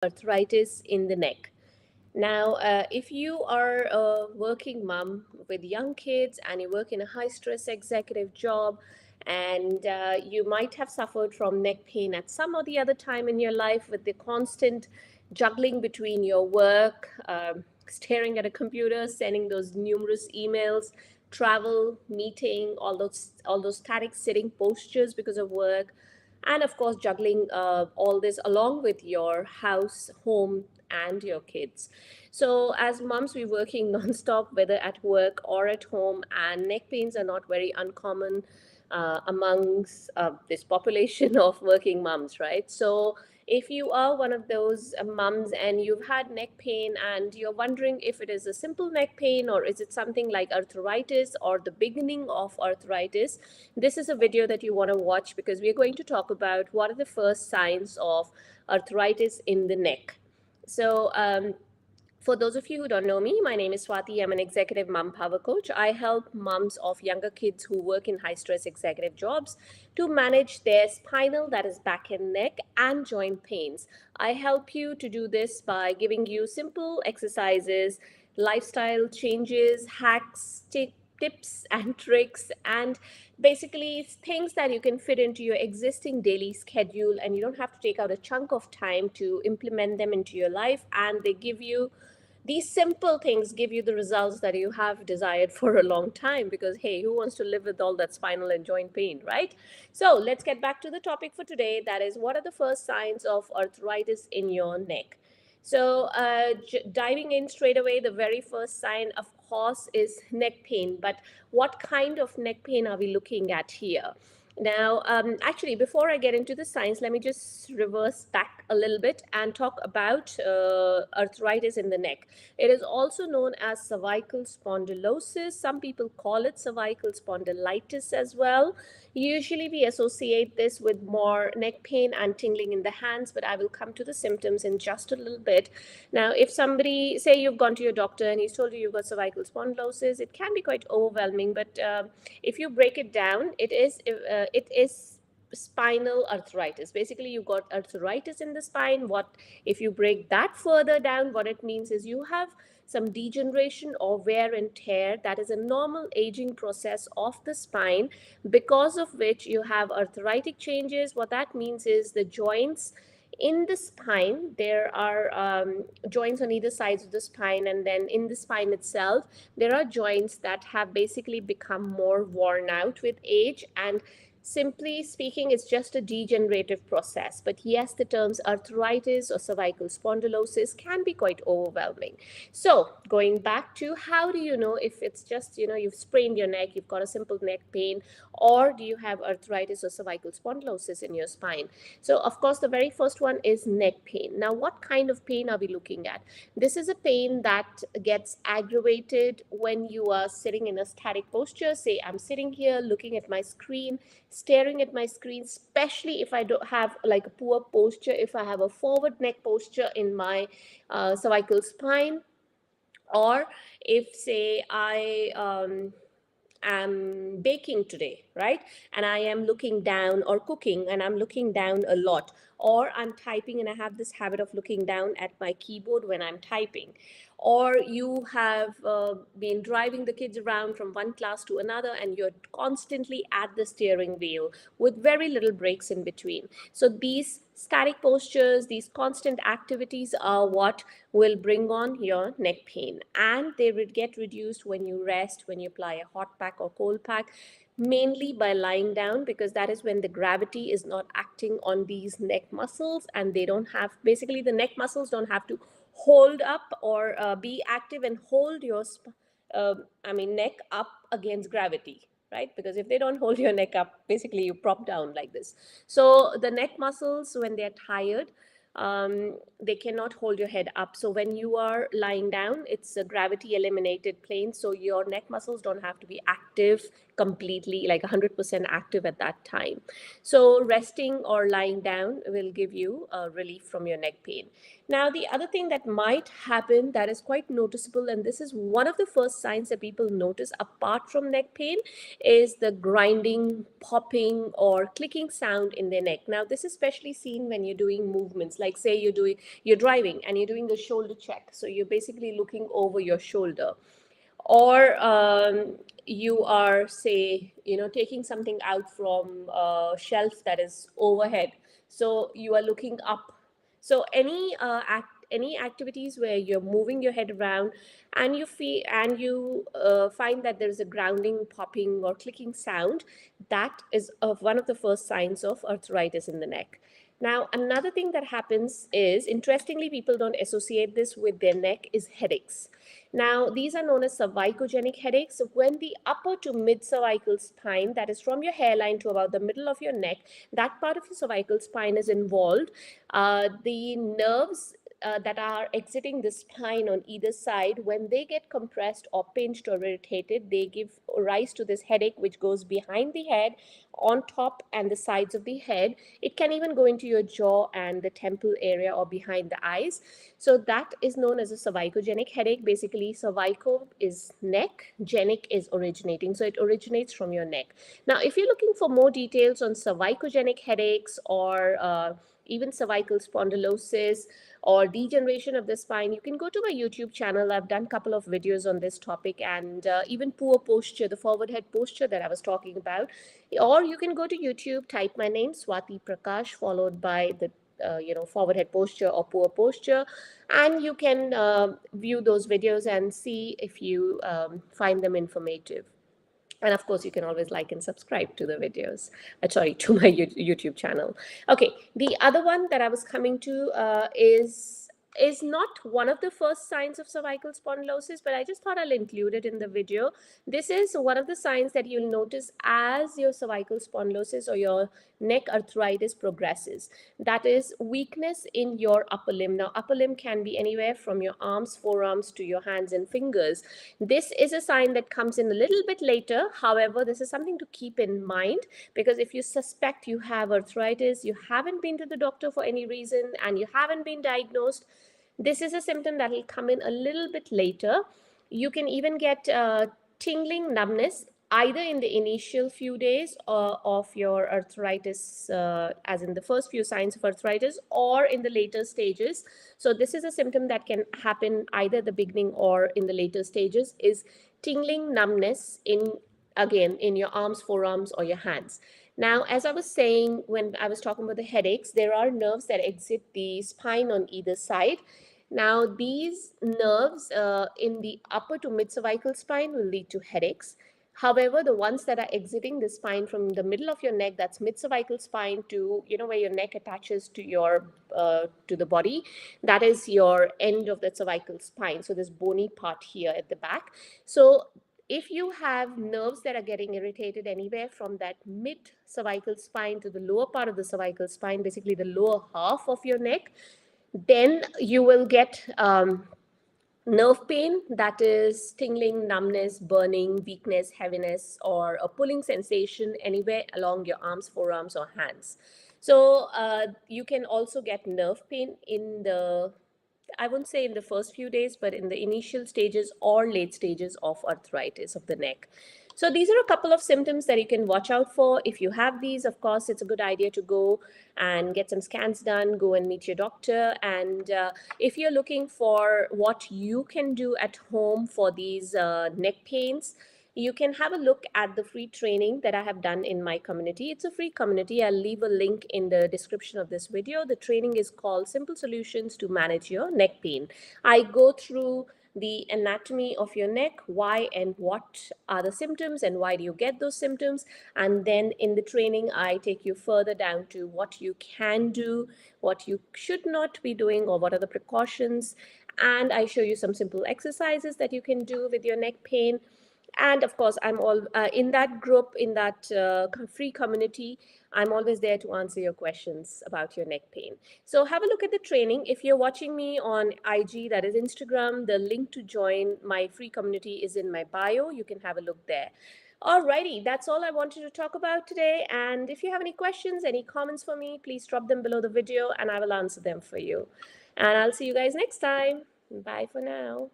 arthritis in the neck. Now, if you are a working mom with young kids and you work in a high stress executive job, and you might have suffered from neck pain at some or the other time in your life with the constant juggling between your work, staring at a computer, sending those numerous emails, travel, meeting, all those static sitting postures because of work, and of course juggling all this along with your house, home, and your kids. So as moms, we're working nonstop, whether at work or at home, and neck pains are not very uncommon amongst this population of working moms, right? So if you are one of those mums and you've had neck pain and you're wondering if it is a simple neck pain or is it something like arthritis or the beginning of arthritis, this is a video that you want to watch, because we're going to talk about what are the first signs of arthritis in the neck. So, for those of you who don't know me, my name is Swati. I'm an executive mom power coach. I help moms of younger kids who work in high stress executive jobs to manage their spinal, that is back and neck, and joint pains. I help you to do this by giving you simple exercises, lifestyle changes, hacks, tips and tricks, and basically things that you can fit into your existing daily schedule, and you don't have to take out a chunk of time to implement them into your life, and they give you these simple things, give you the results that you have desired for a long time, because hey, who wants to live with all that spinal and joint pain, right? So let's get back to the topic for today, that is, what are the first signs of arthritis in your neck? So diving in straight away, the very first sign of course is neck pain. But what kind of neck pain are we looking at here? Now, actually, before I get into the science, let me just reverse back a little bit and talk about arthritis in the neck. It is also known as cervical spondylosis. Some people call it cervical spondylitis as well. Usually, we associate this with more neck pain and tingling in the hands, but I will come to the symptoms in just a little bit. Now, if somebody, say you've gone to your doctor and he's told you you've got cervical spondylosis, it can be quite overwhelming, but if you break it down, it is spinal arthritis. Basically, you got arthritis in the spine. What if you break that further down, what it means is you have some degeneration or wear and tear. That is a normal aging process of the spine, because of which you have arthritic changes. What that means is the joints in the spine, there are joints on either sides of the spine, and then in the spine itself there are joints that have basically become more worn out with age, and simply speaking, it's just a degenerative process. But yes, the terms arthritis or cervical spondylosis can be quite overwhelming. So going back to, how do you know if it's just, you've sprained your neck, you've got a simple neck pain, or do you have arthritis or cervical spondylosis in your spine? So of course, the very first one is neck pain. Now, what kind of pain are we looking at? This is a pain that gets aggravated when you are sitting in a static posture. Say I'm sitting here looking at my screen, staring at my screen, especially if I don't have like a poor posture, if I have a forward neck posture in my cervical spine, or if, say, I am baking today, right? And I am looking down, or cooking and I'm looking down a lot, or I'm typing and I have this habit of looking down at my keyboard when I'm typing, or you have been driving the kids around from one class to another and you're constantly at the steering wheel with very little breaks in between. So these static postures, these constant activities are what will bring on your neck pain, and they would get reduced when you rest, when you apply a hot pack or cold pack, mainly by lying down, because that is when the gravity is not acting on these neck muscles, and they don't have, basically the neck muscles don't have to hold up or be active and hold your neck up against gravity, right? Because if they don't hold your neck up, basically you prop down like this. So the neck muscles, when they're tired, they cannot hold your head up. So when you are lying down, it's a gravity eliminated plane. So your neck muscles don't have to be active completely, like 100% active at that time. So resting or lying down will give you relief from your neck pain. Now, the other thing that might happen that is quite noticeable, and this is one of the first signs that people notice apart from neck pain, is the grinding, popping, or clicking sound in their neck. Now, this is especially seen when you're doing movements, like say you're driving and you're doing the shoulder check. So you're basically looking over your shoulder, or you are, say, taking something out from a shelf that is overhead, so you are looking up. So any activities where you're moving your head around and you find that there's a grounding, popping, or clicking sound, that is one of the first signs of arthritis in the neck. Now, another thing that happens is, interestingly, people don't associate this with their neck, is headaches. Now, these are known as cervicogenic headaches. So when the upper to mid cervical spine, that is from your hairline to about the middle of your neck, that part of your cervical spine is involved, the nerves that are exiting the spine on either side, when they get compressed or pinched or irritated, they give rise to this headache, which goes behind the head, on top and the sides of the head. It can even go into your jaw and the temple area or behind the eyes. So that is known as a cervicogenic headache. Basically, cervical is neck, genic is originating. So it originates from your neck. Now, if you're looking for more details on cervicogenic headaches, or even cervical spondylosis or degeneration of the spine, you can go to my YouTube channel. I've done a couple of videos on this topic, and even poor posture, the forward head posture that I was talking about. Or you can go to YouTube, type my name, Swati Prakash, followed by the forward head posture or poor posture, and you can view those videos and see if you find them informative. And of course, you can always like and subscribe to the videos. Sorry, to my YouTube channel. Okay, the other one that I was coming to is not one of the first signs of cervical spondylosis, but I just thought I'll include it in the video. This is one of the signs that you'll notice as your cervical spondylosis or your neck arthritis progresses. That is weakness in your upper limb. Now, upper limb can be anywhere from your arms, forearms, to your hands and fingers. This is a sign that comes in a little bit later. However, this is something to keep in mind, because if you suspect you have arthritis, you haven't been to the doctor for any reason, and you haven't been diagnosed, this is a symptom that will come in a little bit later. You can even get tingling, numbness, either in the initial few days of your arthritis, as in the first few signs of arthritis, or in the later stages. So this is a symptom that can happen either at the beginning or in the later stages, is tingling, numbness again in your arms, forearms, or your hands. Now, as I was saying when I was talking about the headaches, there are nerves that exit the spine on either side. Now, these nerves in the upper to mid cervical spine will lead to headaches. However, the ones that are exiting the spine from the middle of your neck, that's mid cervical spine to, where your neck attaches to your to the body, that is your end of the cervical spine. So this bony part here at the back. So if you have nerves that are getting irritated anywhere from that mid cervical spine to the lower part of the cervical spine, basically the lower half of your neck, then you will get nerve pain, that is tingling, numbness, burning, weakness, heaviness, or a pulling sensation anywhere along your arms, forearms, or hands. So you can also get nerve pain in the, I wouldn't say in the first few days, but in the initial stages or late stages of arthritis of the neck. So these are a couple of symptoms that you can watch out for. If you have these, of course, it's a good idea to go and get some scans done, go and meet your doctor. And if you're looking for what you can do at home for these neck pains, you can have a look at the free training that I have done in my community. It's a free community. I'll leave a link in the description of this video. The training is called Simple Solutions to Manage Your Neck Pain. I go through the anatomy of your neck, why and what are the symptoms and why do you get those symptoms. And then in the training, I take you further down to what you can do, what you should not be doing, or what are the precautions. And I show you some simple exercises that you can do with your neck pain. And of course, I'm all in that group, in that free community. I'm always there to answer your questions about your neck pain. So have a look at the training. If you're watching me on IG, that is Instagram, the link to join my free community is in my bio. You can have a look there. Alrighty, that's all I wanted to talk about today. And if you have any questions, any comments for me, please drop them below the video and I will answer them for you. And I'll see you guys next time. Bye for now.